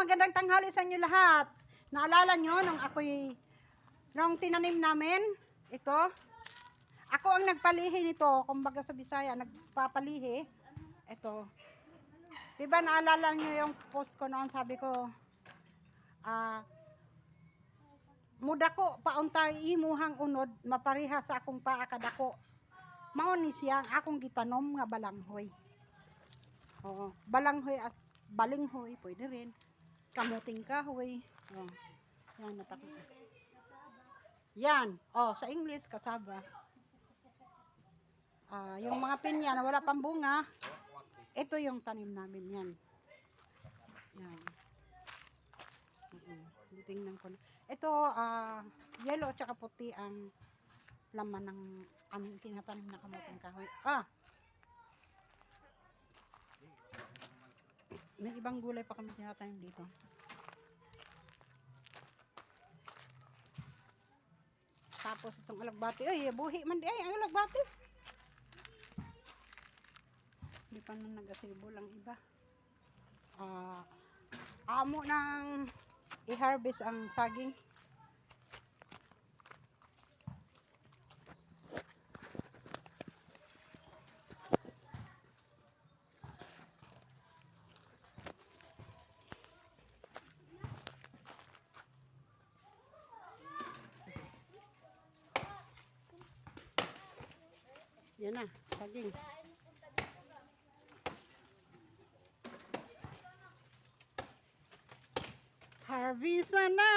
magandang tanghali sa inyo lahat. Naalala nyo nung tinanim namin, ito, ako ang nagpalihi nito, kumbaga sa Bisaya, nagpapalihi. Ito. Diba naalala nyo yung post ko noon, sabi ko, muda ko, pauntay imuhang unod, mapariha sa akong paa kadako. Mao ni siya, akong gitanom nga balanghoy. Oo, balanghoy at balinghoy, pwede rin. Kamuting kahoy. Oh, yan, natakot. Yan, oh, sa English, kasaba. Yung mga pinya na wala pang bunga, ito yung tanim namin, yan. Yan. Tingnan ko na. Ito, yellow at saka puti ang laman ng aming tinatanim na kamuting kahoy. May ibang gulay pa kami tinatanim dito. Tapos itong alagbati. Ay, buhi man di ay, ang alagbati. Hindi pa na nag-asibol ang iba. Amo nang i-harvest ang saging. Yan na, saging. Harvest na!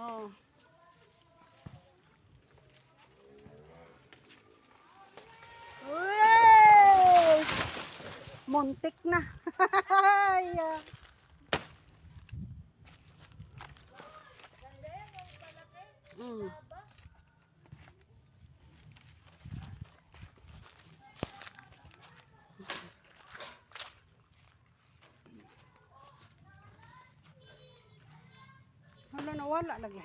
Oh. Uy! Muntik na. Yeah. Hala, nawala lagi.